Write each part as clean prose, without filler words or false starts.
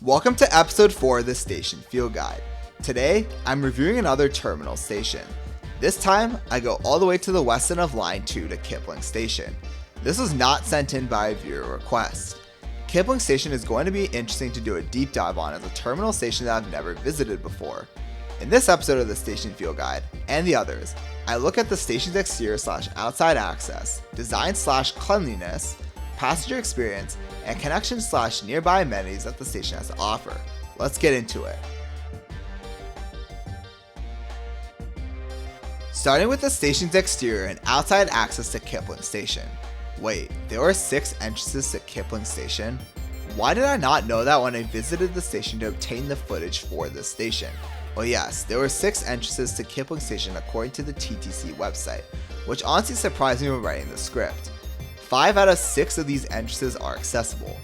Welcome to episode 4 of the Station Field Guide. Today, I'm reviewing another terminal station. This time, I go all the way to the west end of Line 2 to Kipling Station. This was not sent in by a viewer request. Kipling Station is going to be interesting to do a deep dive on as a terminal station that I've never visited before. In this episode of the Station Field Guide, and the others, I look at the station's exterior/outside access, design/cleanliness, passenger experience, and connection/nearby amenities that the station has to offer. Let's get into it. Starting with the station's exterior and outside access to Kipling Station. Wait, there were 6 entrances to Kipling Station? Why did I not know that when I visited the station to obtain the footage for this station? Well, yes, there were 6 entrances to Kipling Station according to the TTC website, which honestly surprised me when writing the script. 5 out of 6 of these entrances are accessible.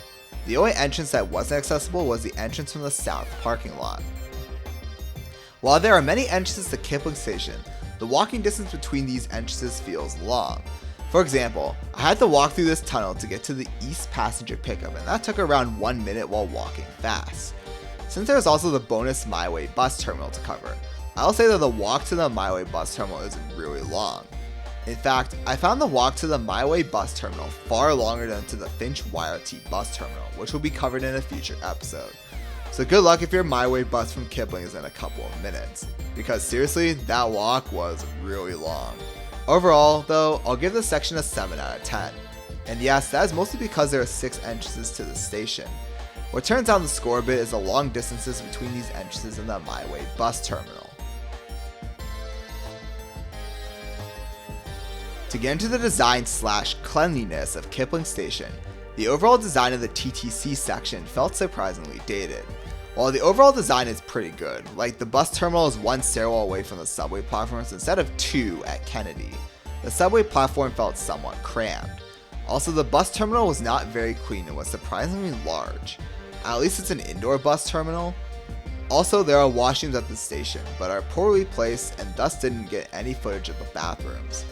The only entrance that wasn't accessible was the entrance from the south parking lot. While there are many entrances to Kipling Station, the walking distance between these entrances feels long. For example, I had to walk through this tunnel to get to the east passenger pickup, and that took around 1 minute while walking fast. Since there is also the bonus MiWay bus terminal to cover, I'll say that the walk to the MiWay bus terminal is really long. In fact, I found the walk to the MiWay bus terminal far longer than to the Finch YRT bus terminal, which will be covered in a future episode. So good luck if your MiWay bus from Kipling is in a couple of minutes, because seriously, that walk was really long. Overall, though, I'll give this section a 7 out of 10. And yes, that is mostly because there are 6 entrances to the station. What turns down the score a bit is the long distances between these entrances and the MiWay bus terminal. To get into the design/cleanliness of Kipling Station, the overall design of the TTC section felt surprisingly dated. While the overall design is pretty good, like the bus terminal is 1 stairwell away from the subway platforms instead of 2 at Kennedy. The subway platform felt somewhat crammed. Also, the bus terminal was not very clean and was surprisingly large. At least it's an indoor bus terminal. Also, there are washrooms at the station, but are poorly placed and thus didn't get any footage of the bathrooms.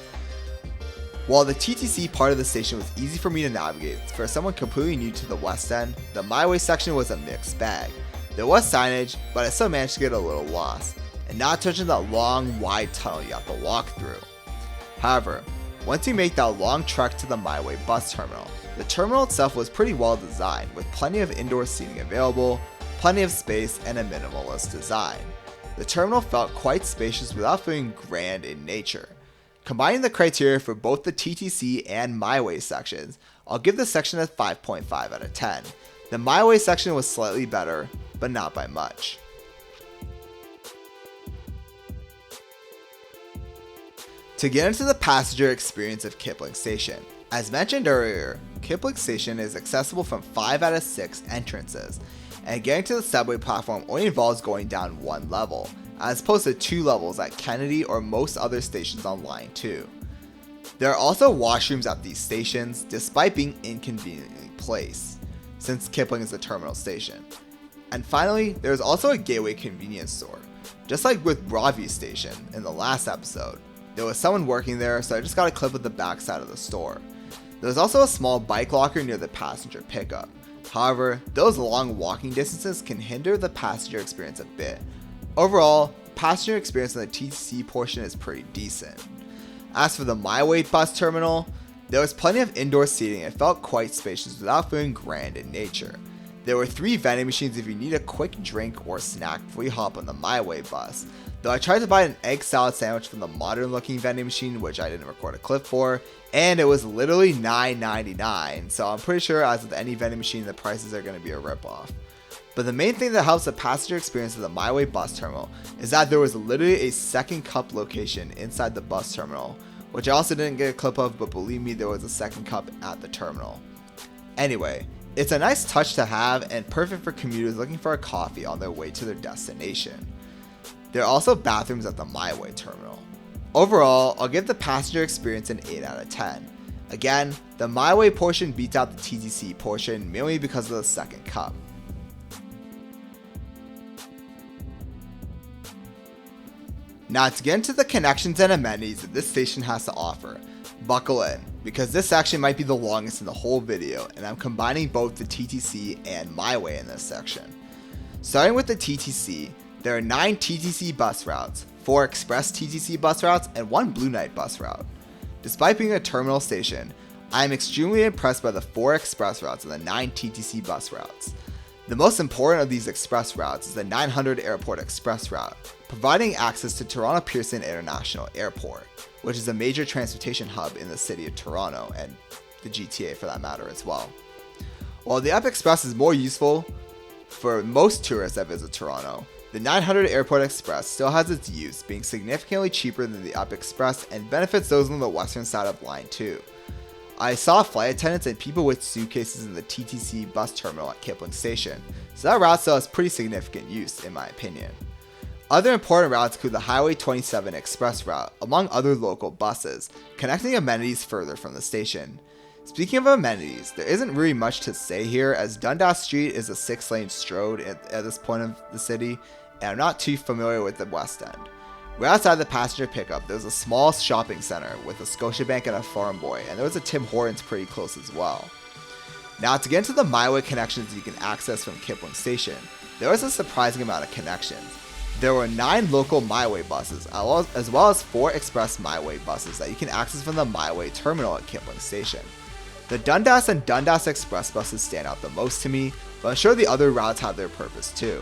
While the TTC part of the station was easy for me to navigate, for someone completely new to the west end, the MiWay section was a mixed bag. There was signage, but I still managed to get a little lost, and not to mention that long, wide tunnel you have to walk through. However, once you make that long trek to the MiWay bus terminal, the terminal itself was pretty well designed, with plenty of indoor seating available, plenty of space, and a minimalist design. The terminal felt quite spacious without feeling grand in nature. Combining the criteria for both the TTC and MiWay sections, I'll give this section a 5.5 out of 10. The MiWay section was slightly better, but not by much. To get into the passenger experience of Kipling Station, as mentioned earlier, Kipling Station is accessible from 5 out of 6 entrances, and getting to the subway platform only involves going down 1 level, as opposed to 2 levels at Kennedy or most other stations on Line 2. There are also washrooms at these stations, despite being inconveniently placed, since Kipling is a terminal station. And finally, there is also a gateway convenience store. Just like with Broadview Station in the last episode, there was someone working there, so I just got a clip of the backside of the store. There was also a small bike locker near the passenger pickup. However, those long walking distances can hinder the passenger experience a bit. Overall, passenger experience on the TTC portion is pretty decent. As for the MiWay bus terminal, there was plenty of indoor seating and felt quite spacious without feeling grand in nature. There were 3 vending machines if you need a quick drink or snack before you hop on the MiWay bus, though I tried to buy an egg salad sandwich from the modern looking vending machine, which I didn't record a clip for, and it was literally $9.99, so I'm pretty sure as with any vending machine the prices are going to be a ripoff. But the main thing that helps the passenger experience of the MiWay bus terminal is that there was literally a second cup location inside the bus terminal, which I also didn't get a clip of, but believe me, there was a second cup at the terminal. Anyway, it's a nice touch to have and perfect for commuters looking for a coffee on their way to their destination. There are also bathrooms at the MiWay terminal. Overall, I'll give the passenger experience an 8 out of 10. Again, the MiWay portion beats out the TTC portion mainly because of the second cup. Now to get into the connections and amenities that this station has to offer, buckle in, because this section might be the longest in the whole video, and I'm combining both the TTC and MiWay in this section. Starting with the TTC, there are 9 TTC bus routes, 4 express TTC bus routes, and 1 Blue Night bus route. Despite being a terminal station, I am extremely impressed by the 4 express routes and the 9 TTC bus routes. The most important of these express routes is the 900 Airport Express route, providing access to Toronto Pearson International Airport, which is a major transportation hub in the city of Toronto and the GTA for that matter as well. While the Up Express is more useful for most tourists that visit Toronto, the 900 Airport Express still has its use, being significantly cheaper than the Up Express and benefits those on the western side of Line 2. I saw flight attendants and people with suitcases in the TTC bus terminal at Kipling Station, so that route still has pretty significant use in my opinion. Other important routes include the Highway 27 Express route, among other local buses, connecting amenities further from the station. Speaking of amenities, there isn't really much to say here as Dundas Street is a 6-lane road at this point of the city, and I'm not too familiar with the West End. Right outside the passenger pickup, there's a small shopping center with a Scotiabank and a Farm Boy, and there was a Tim Hortons pretty close as well. Now to get into the MiWay connections you can access from Kipling Station, there was a surprising amount of connections. There were 9 local MiWay buses, as well as 4 express MiWay buses that you can access from the MiWay terminal at Kipling Station. The Dundas and Dundas Express buses stand out the most to me, but I'm sure the other routes have their purpose too.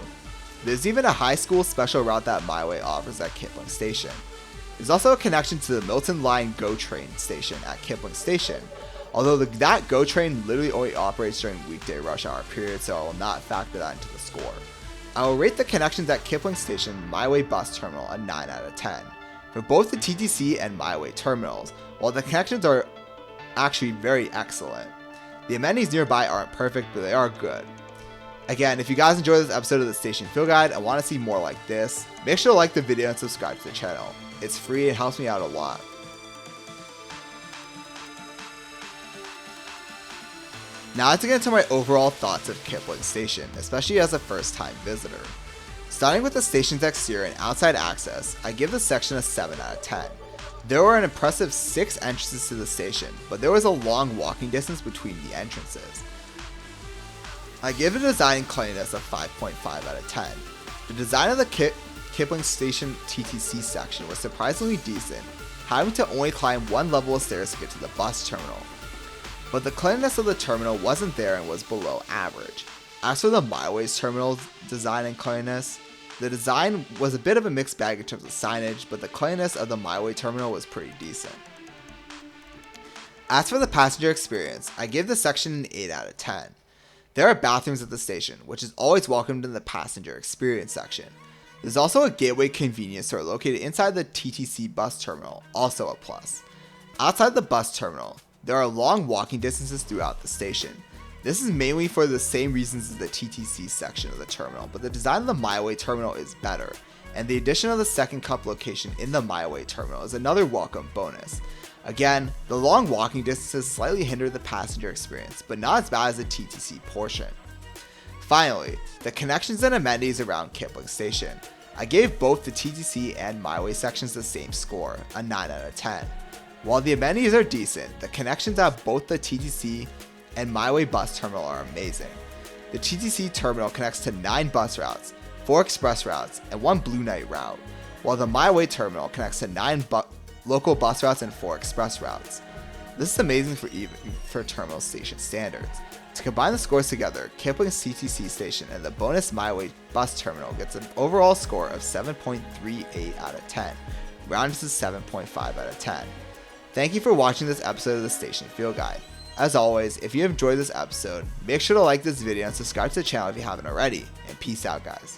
There's even a high school special route that MiWay offers at Kipling Station. There's also a connection to the Milton Line GO train station at Kipling Station, although that GO train literally only operates during weekday rush hour period, so I will not factor that into the score. I will rate the connections at Kipling Station MiWay bus terminal a 9 out of 10, for both the TTC and MiWay terminals, while the connections are actually very excellent. The amenities nearby aren't perfect, but they are good. Again, if you guys enjoyed this episode of the Station Field Guide and want to see more like this, make sure to like the video and subscribe to the channel. It's free and helps me out a lot. Now let's get into my overall thoughts of Kipling Station, especially as a first time visitor. Starting with the station's exterior and outside access, I give this section a 7 out of 10. There were an impressive 6 entrances to the station, but there was a long walking distance between the entrances. I give the design and cleanliness a 5.5 out of 10. The design of the Kipling Station TTC section was surprisingly decent, having to only climb 1 level of stairs to get to the bus terminal. But the cleanliness of the terminal wasn't there and was below average. As for the MiWay's terminal design and cleanliness, the design was a bit of a mixed bag in terms of signage, but the cleanliness of the MiWay terminal was pretty decent. As for the passenger experience, I give the section an 8 out of 10. There are bathrooms at the station, which is always welcomed in the passenger experience section. There's also a gateway convenience store located inside the TTC bus terminal, also a plus. Outside the bus terminal, there are long walking distances throughout the station. This is mainly for the same reasons as the TTC section of the terminal, but the design of the MiWay terminal is better, and the addition of the second cup location in the MiWay terminal is another welcome bonus. Again, the long walking distances slightly hinder the passenger experience, but not as bad as the TTC portion. Finally, the connections and amenities around Kipling Station. I gave both the TTC and MiWay sections the same score, a 9 out of 10. While the amenities are decent, the connections at both the TTC and MiWay bus terminal are amazing. The TTC terminal connects to 9 bus routes, 4 express routes, and 1 Blue Night route, while the MiWay terminal connects to 9 local bus routes and 4 express routes. This is amazing for terminal station standards. To combine the scores together, Kipling's TTC station and the bonus MiWay bus terminal gets an overall score of 7.38 out of 10, rounded to 7.5 out of 10. Thank you for watching this episode of the Station Field Guide. As always, if you have enjoyed this episode, make sure to like this video and subscribe to the channel if you haven't already, and peace out guys.